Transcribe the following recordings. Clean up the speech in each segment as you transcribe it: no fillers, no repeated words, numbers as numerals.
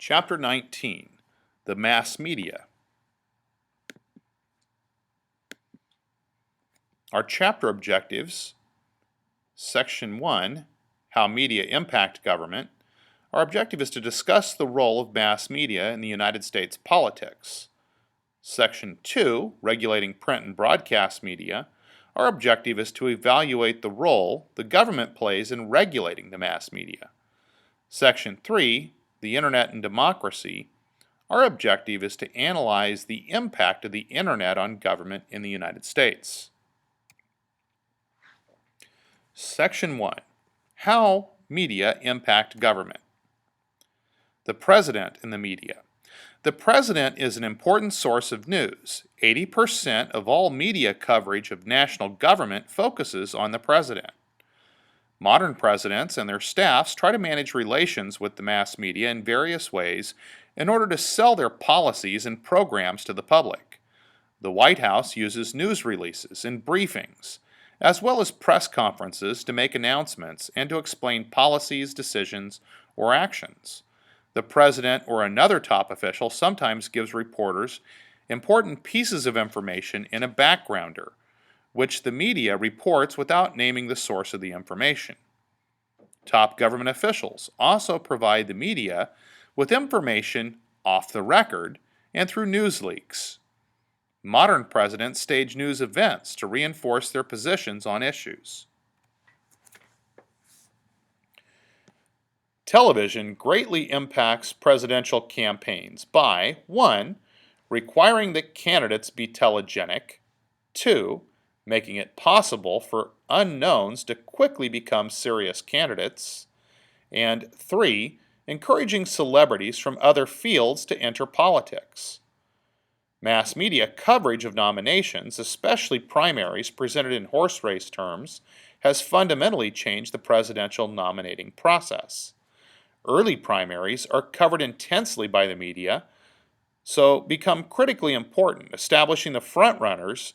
Chapter 19, The Mass Media. Our chapter objectives, Section 1, How Media Impact Government. Our objective is to discuss the role of mass media in the United States politics. Section 2, Regulating Print and Broadcast Media. Our objective is to evaluate the role the government plays in regulating the mass media. Section 3, The Internet and Democracy. Our objective is to analyze the impact of the Internet on government in the United States. Section 1. How media impact government. The President and the media. The President is an important source of news. 80% of all media coverage of national government focuses on the President. Modern presidents and their staffs try to manage relations with the mass media in various ways in order to sell their policies and programs to the public. The White House uses news releases and briefings, as well as press conferences to make announcements and to explain policies, decisions, or actions. The president or another top official sometimes gives reporters important pieces of information in a backgrounder, which the media reports without naming the source of the information. Top government officials also provide the media with information off the record and through news leaks. Modern presidents stage news events to reinforce their positions on issues. Television greatly impacts presidential campaigns by 1. Requiring that candidates be telegenic, 2. Making it possible for unknowns to quickly become serious candidates, and 3. Encouraging celebrities from other fields to enter politics. Mass media coverage of nominations, especially primaries presented in horse race terms, has fundamentally changed the presidential nominating process. Early primaries are covered intensely by the media, so become critically important, establishing the frontrunners,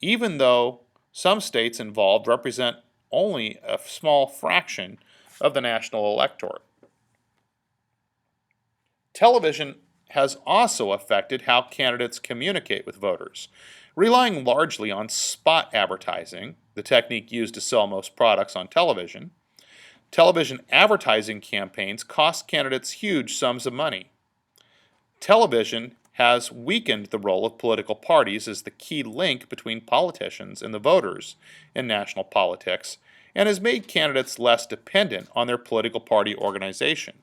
even though some states involved represent only a small fraction of the national electorate. Television has also affected how candidates communicate with voters. Relying largely on spot advertising, the technique used to sell most products on television, television advertising campaigns cost candidates huge sums of money. Television has weakened the role of political parties as the key link between politicians and the voters in national politics, and has made candidates less dependent on their political party organization.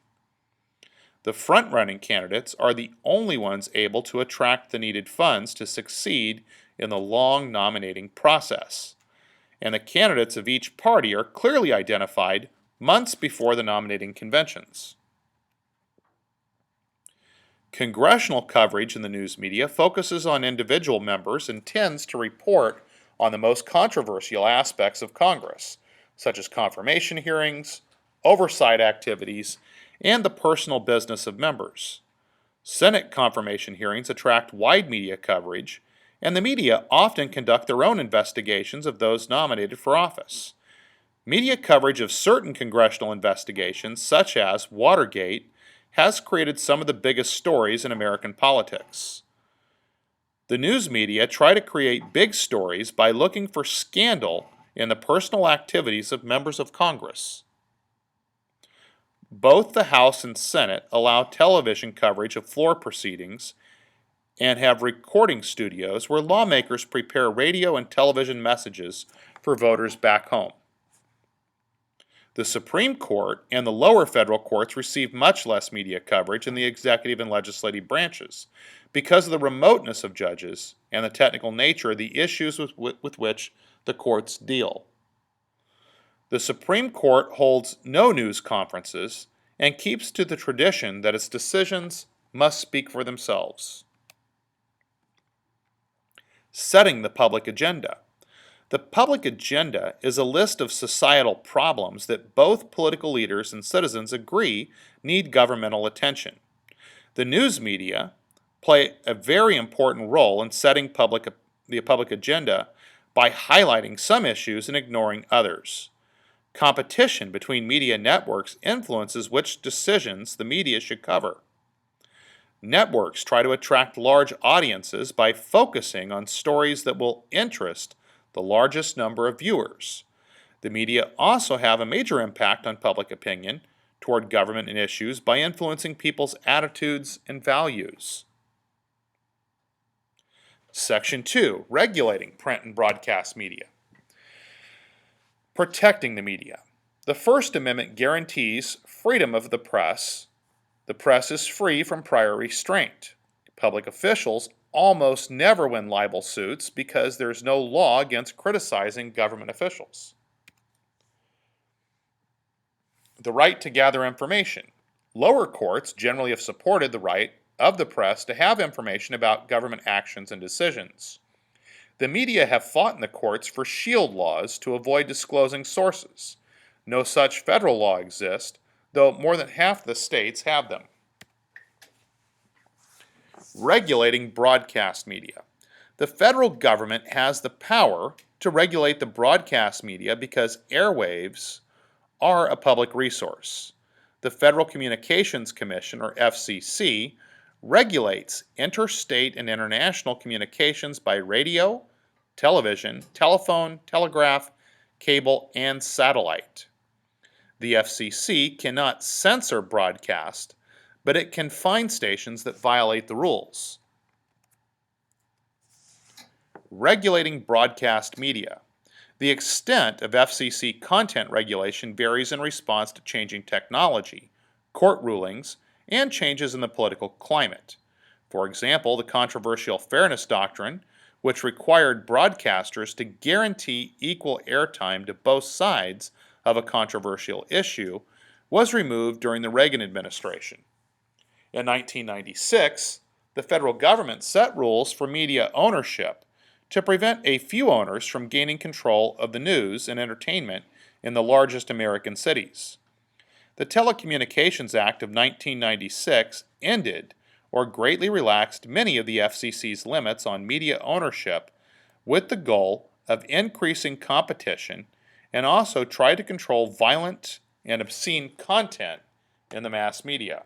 The front-running candidates are the only ones able to attract the needed funds to succeed in the long nominating process, and the candidates of each party are clearly identified months before the nominating conventions. Congressional coverage in the news media focuses on individual members and tends to report on the most controversial aspects of Congress, such as confirmation hearings, oversight activities, and the personal business of members. Senate confirmation hearings attract wide media coverage, and the media often conduct their own investigations of those nominated for office. Media coverage of certain congressional investigations, such as Watergate, has created some of the biggest stories in American politics. The news media try to create big stories by looking for scandal in the personal activities of members of Congress. Both the House and Senate allow television coverage of floor proceedings and have recording studios where lawmakers prepare radio and television messages for voters back home. The Supreme Court and the lower federal courts receive much less media coverage than the executive and legislative branches because of the remoteness of judges and the technical nature of the issues with which the courts deal. The Supreme Court holds no news conferences and keeps to the tradition that its decisions must speak for themselves. Setting the public agenda. The public agenda is a list of societal problems that both political leaders and citizens agree need governmental attention. The news media play a very important role in setting the public agenda by highlighting some issues and ignoring others. Competition between media networks influences which decisions the media should cover. Networks try to attract large audiences by focusing on stories that will interest the largest number of viewers. The media also have a major impact on public opinion toward government and issues by influencing people's attitudes and values. Section 2, regulating print and broadcast media. Protecting the media. The First Amendment guarantees freedom of the press. The press is free from prior restraint. Public officials almost never win libel suits because there's no law against criticizing government officials. The right to gather information. Lower courts generally have supported the right of the press to have information about government actions and decisions. The media have fought in the courts for shield laws to avoid disclosing sources. No such federal law exists, though more than half the states have them. Regulating broadcast media. The federal government has the power to regulate the broadcast media because airwaves are a public resource. The Federal Communications Commission, or FCC, regulates interstate and international communications by radio, television, telephone, telegraph, cable, and satellite. The FCC cannot censor broadcast, but it can fine stations that violate the rules. Regulating broadcast media. The extent of FCC content regulation varies in response to changing technology, court rulings, and changes in the political climate. For example, the controversial Fairness Doctrine, which required broadcasters to guarantee equal airtime to both sides of a controversial issue, was removed during the Reagan administration. In 1996, the federal government set rules for media ownership to prevent a few owners from gaining control of the news and entertainment in the largest American cities. The Telecommunications Act of 1996 ended or greatly relaxed many of the FCC's limits on media ownership with the goal of increasing competition and also tried to control violent and obscene content in the mass media.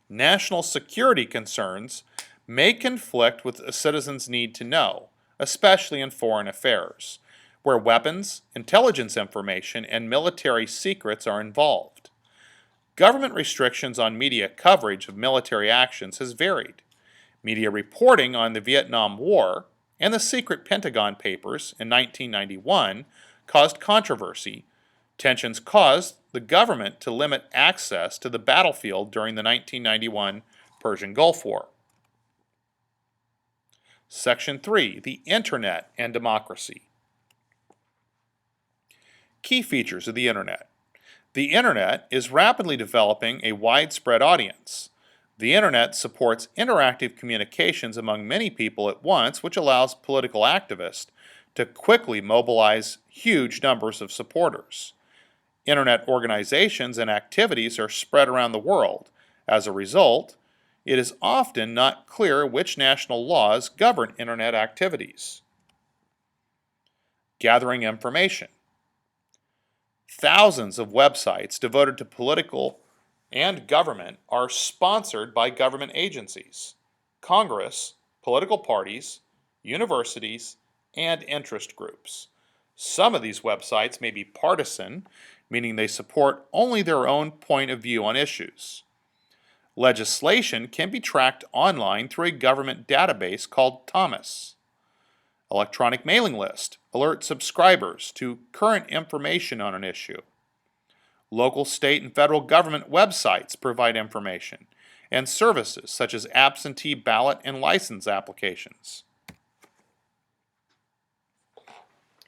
National security concerns may conflict with a citizen's need to know, especially in foreign affairs, where weapons, intelligence information, and military secrets are involved. Government restrictions on media coverage of military actions has varied. Media reporting on the Vietnam War and the secret Pentagon Papers in 1991 caused controversy. Tensions caused the government to limit access to the battlefield during the 1991 Persian Gulf War. Section 3, the Internet and Democracy. Key features of the Internet. The Internet is rapidly developing a widespread audience. The Internet supports interactive communications among many people at once, which allows political activists to quickly mobilize huge numbers of supporters. Internet organizations and activities are spread around the world. As a result, it is often not clear which national laws govern Internet activities. Gathering information. Thousands of websites devoted to political and government are sponsored by government agencies, Congress, political parties, universities, and interest groups. Some of these websites may be partisan, meaning they support only their own point of view on issues. Legislation can be tracked online through a government database called Thomas. Electronic mailing list alerts subscribers to current information on an issue. Local, state, and federal government websites provide information and services such as absentee ballot and license applications.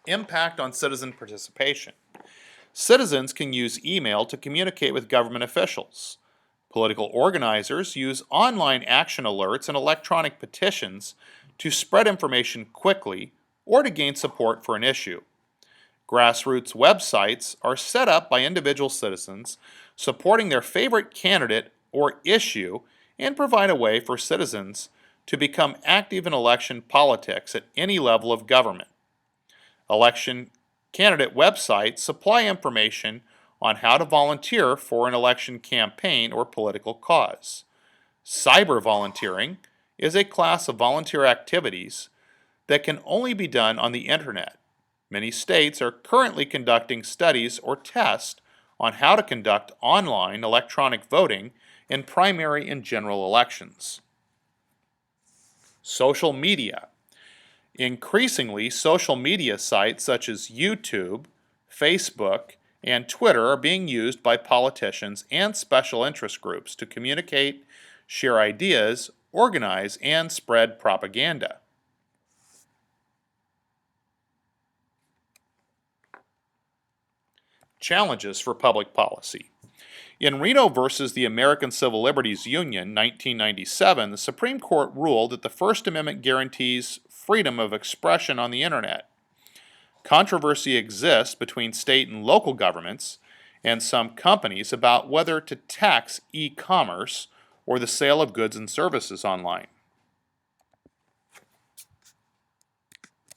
Impact on citizen participation. Citizens can use email to communicate with government officials. Political organizers use online action alerts and electronic petitions to spread information quickly or to gain support for an issue. Grassroots websites are set up by individual citizens supporting their favorite candidate or issue and provide a way for citizens to become active in election politics at any level of government. Election candidate websites supply information on how to volunteer for an election campaign or political cause. Cyber volunteering is a class of volunteer activities that can only be done on the internet. Many states are currently conducting studies or tests on how to conduct online electronic voting in primary and general elections. Social media. Increasingly, social media sites such as YouTube, Facebook, and Twitter are being used by politicians and special interest groups to communicate, share ideas, organize, and spread propaganda. Challenges for public policy. In Reno versus the American Civil Liberties Union, 1997, the Supreme Court ruled that the First Amendment guarantees freedom of expression on the internet. Controversy exists between state and local governments and some companies about whether to tax e-commerce or the sale of goods and services online.